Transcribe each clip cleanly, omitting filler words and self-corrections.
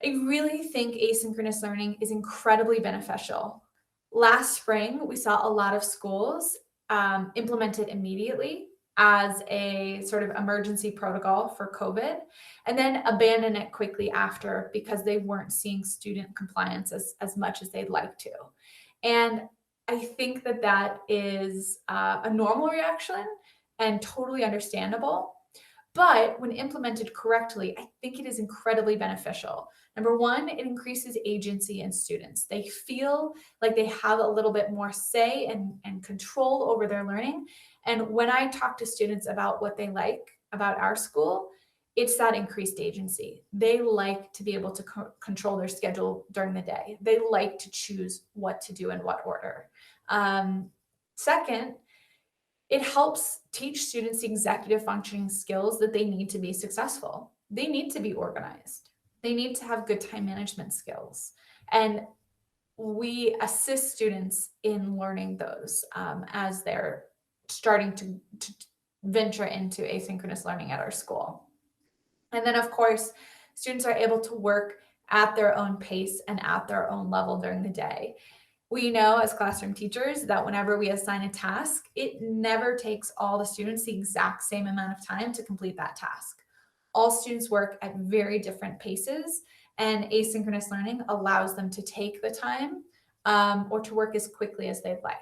I really think asynchronous learning is incredibly beneficial. Last spring, we saw a lot of schools implement it immediately as a sort of emergency protocol for COVID, and then abandon it quickly after because they weren't seeing student compliance as much as they'd like to. And I think that that is a normal reaction and totally understandable. But when implemented correctly, I think it is incredibly beneficial. Number one, it increases agency in students. They feel like they have a little bit more say and control over their learning. And when I talk to students about what they like about our school, it's that increased agency. They like to be able to control their schedule during the day. They like to choose what to do in what order. Second, it helps teach students the executive functioning skills that they need to be successful. They need to be organized. They need to have good time management skills. And we assist students in learning those as they're starting to venture into asynchronous learning at our school. And then, of course, students are able to work at their own pace and at their own level during the day. We know as classroom teachers that whenever we assign a task, it never takes all the students the exact same amount of time to complete that task. All students work at very different paces, and asynchronous learning allows them to take the time or to work as quickly as they'd like.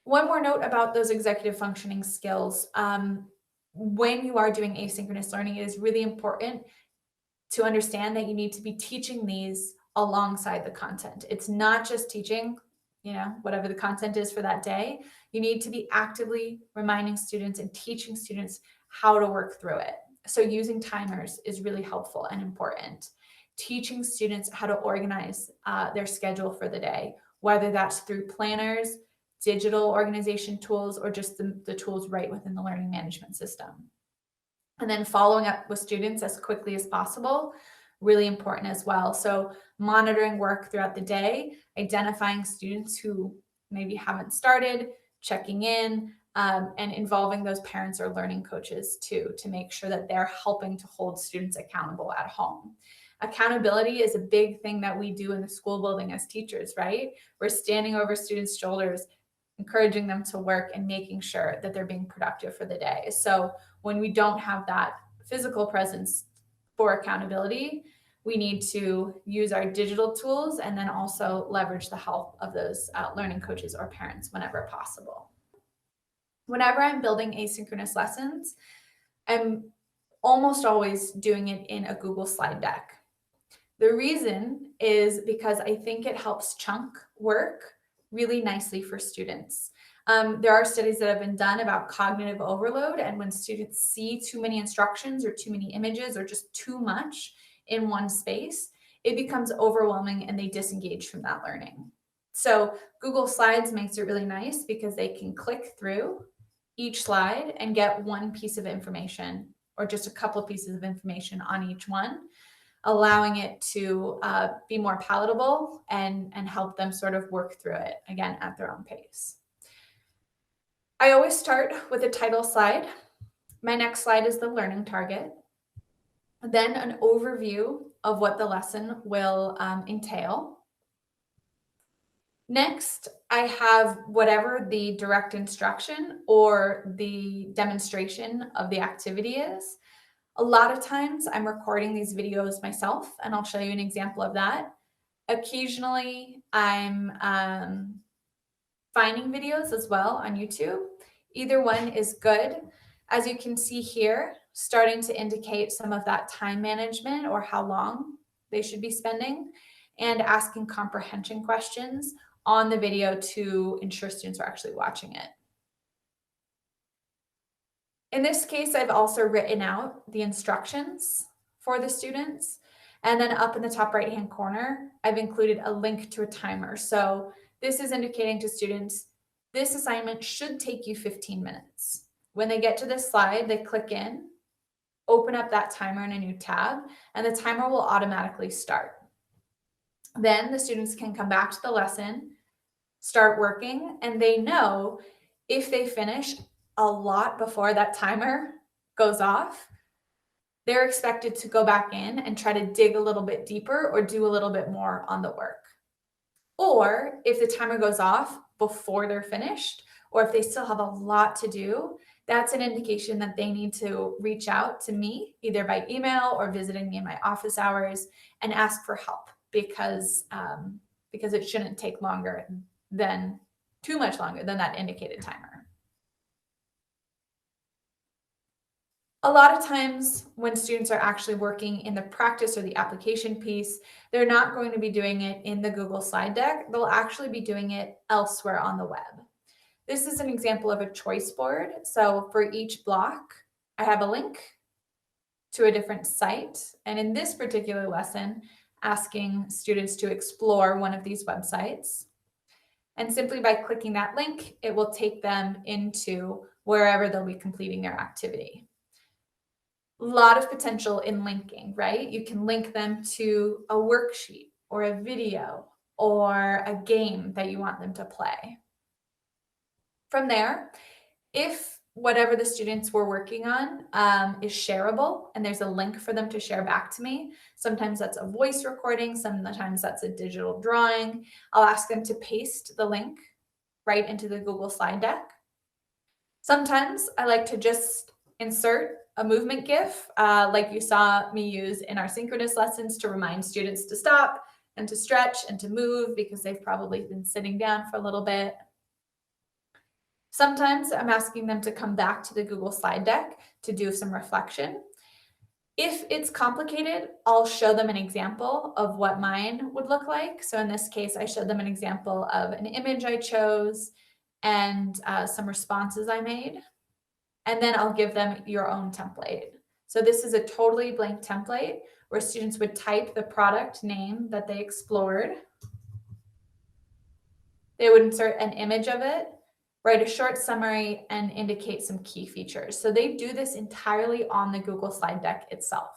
One more note about those executive functioning skills. When you are doing asynchronous learning, it is really important to understand that you need to be teaching these alongside the content. It's not just teaching, whatever the content is for that day. You need to be actively reminding students and teaching students how to work through it. So using timers is really helpful and important. Teaching students how to organize their schedule for the day, whether that's through planners, digital organization tools, or just the tools right within the learning management system. And then following up with students as quickly as possible, really important as well. So monitoring work throughout the day, identifying students who maybe haven't started, checking in, and involving those parents or learning coaches too, to make sure that they're helping to hold students accountable at home. Accountability is a big thing that we do in the school building as teachers, right? We're standing over students' shoulders, encouraging them to work and making sure that they're being productive for the day. So when we don't have that physical presence for accountability, we need to use our digital tools and then also leverage the help of those learning coaches or parents whenever possible. Whenever I'm building asynchronous lessons, I'm almost always doing it in a Google slide deck. The reason is because I think it helps chunk work really nicely for students. There are studies that have been done about cognitive overload, and when students see too many instructions or too many images or just too much in one space, it becomes overwhelming and they disengage from that learning. So Google Slides makes it really nice because they can click through each slide and get one piece of information or just a couple of pieces of information on each one, allowing it to be more palatable and help them sort of work through it, again, at their own pace. I always start with a title slide. My next slide is the learning target. Then an overview of what the lesson will entail. Next, I have whatever the direct instruction or the demonstration of the activity is. A lot of times I'm recording these videos myself, and I'll show you an example of that. Occasionally, I'm finding videos as well on YouTube. Either one is good. As you can see here, starting to indicate some of that time management or how long they should be spending, and asking comprehension questions on the video to ensure students are actually watching it. In this case, I've also written out the instructions for the students. And then up in the top right-hand corner, I've included a link to a timer. So this is indicating to students, this assignment should take you 15 minutes. When they get to this slide, they click in, open up that timer in a new tab, and the timer will automatically start. Then the students can come back to the lesson, start working, and they know if they finish a lot before that timer goes off, they're expected to go back in and try to dig a little bit deeper or do a little bit more on the work. Or if the timer goes off before they're finished, or if they still have a lot to do, that's an indication that they need to reach out to me either by email or visiting me in my office hours and ask for help because it shouldn't take longer than too much longer than that indicated timer. A lot of times when students are actually working in the practice or the application piece, they're not going to be doing it in the Google slide deck. They'll actually be doing it elsewhere on the web. This is an example of a choice board. So for each block, I have a link to a different site. And in this particular lesson, asking students to explore one of these websites. And simply by clicking that link, it will take them into wherever they'll be completing their activity. A lot of potential in linking, right? You can link them to a worksheet or a video or a game that you want them to play. From there, if whatever the students were working on is shareable and there's a link for them to share back to me, sometimes that's a voice recording, sometimes that's a digital drawing, I'll ask them to paste the link right into the Google slide deck. Sometimes I like to just insert a movement GIF like you saw me use in our synchronous lessons to remind students to stop and to stretch and to move because they've probably been sitting down for a little bit. Sometimes I'm asking them to come back to the Google slide deck to do some reflection. If it's complicated, I'll show them an example of what mine would look like. So in this case, I showed them an example of an image I chose and some responses I made. And then I'll give them your own template. So this is a totally blank template where students would type the product name that they explored. They would insert an image of it, write a short summary, and indicate some key features. So they do this entirely on the Google slide deck itself.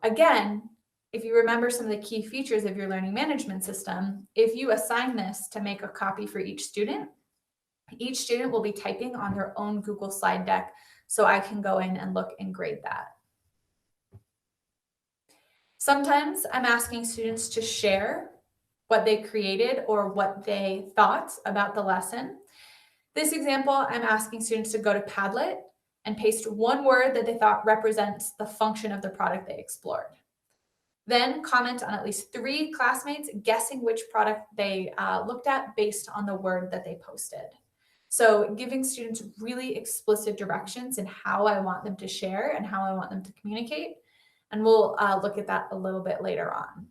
Again, if you remember some of the key features of your learning management system, if you assign this to make a copy for each student will be typing on their own Google slide deck, so I can go in and look and grade that. Sometimes I'm asking students to share what they created or what they thought about the lesson. This example, I'm asking students to go to Padlet and paste one word that they thought represents the function of the product they explored. Then comment on at least 3 classmates guessing which product they looked at based on the word that they posted. So giving students really explicit directions in how I want them to share and how I want them to communicate. And we'll look at that a little bit later on.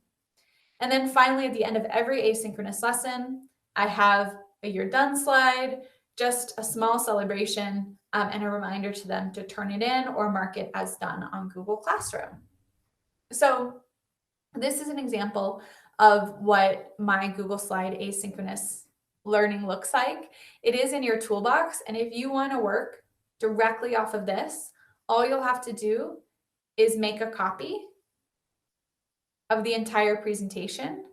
And then finally, at the end of every asynchronous lesson, I have a "you're done" slide, just a small celebration and a reminder to them to turn it in or mark it as done on Google Classroom. So this is an example of what my Google Slide asynchronous learning looks like. It is in your toolbox, and if you want to work directly off of this, all you'll have to do is make a copy of the entire presentation.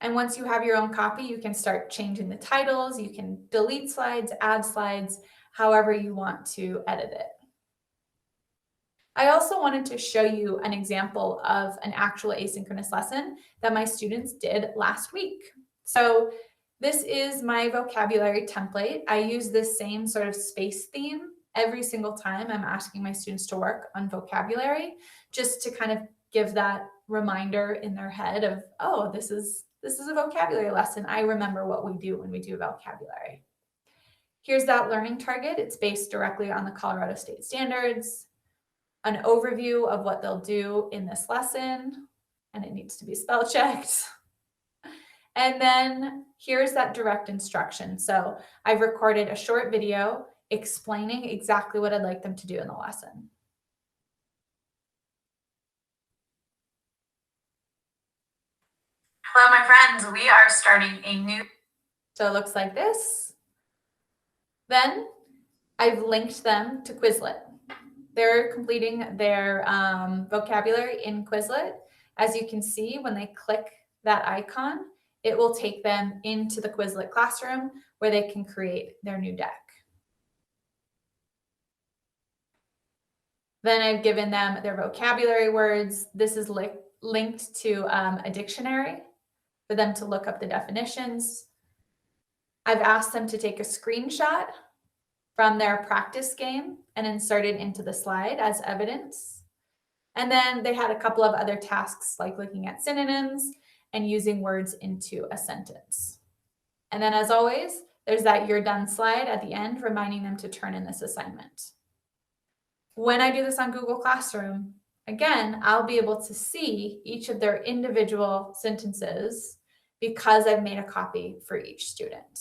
And once you have your own copy, you can start changing the titles, you can delete slides, add slides, however you want to edit it. I also wanted to show you an example of an actual asynchronous lesson that my students did last week. So this is my vocabulary template. I use this same sort of space theme every single time I'm asking my students to work on vocabulary, just to kind of give that reminder in their head of, oh, this is a vocabulary lesson. I remember what we do when we do vocabulary. Here's that learning target. It's based directly on the Colorado State Standards. An overview of what they'll do in this lesson, and it needs to be spell checked. And then here's that direct instruction. So I've recorded a short video explaining exactly what I'd like them to do in the lesson. Hello, my friends. We are starting a new. So it looks like this. Then I've linked them to Quizlet. They're completing their vocabulary in Quizlet. As you can see, when they click that icon, it will take them into the Quizlet classroom where they can create their new deck. Then I've given them their vocabulary words. This is linked to a dictionary for them to look up the definitions. I've asked them to take a screenshot from their practice game and insert it into the slide as evidence. And then they had a couple of other tasks like looking at synonyms and using words into a sentence. And then as always, there's that you're done slide at the end reminding them to turn in this assignment. When I do this on Google Classroom, again, I'll be able to see each of their individual sentences because I've made a copy for each student.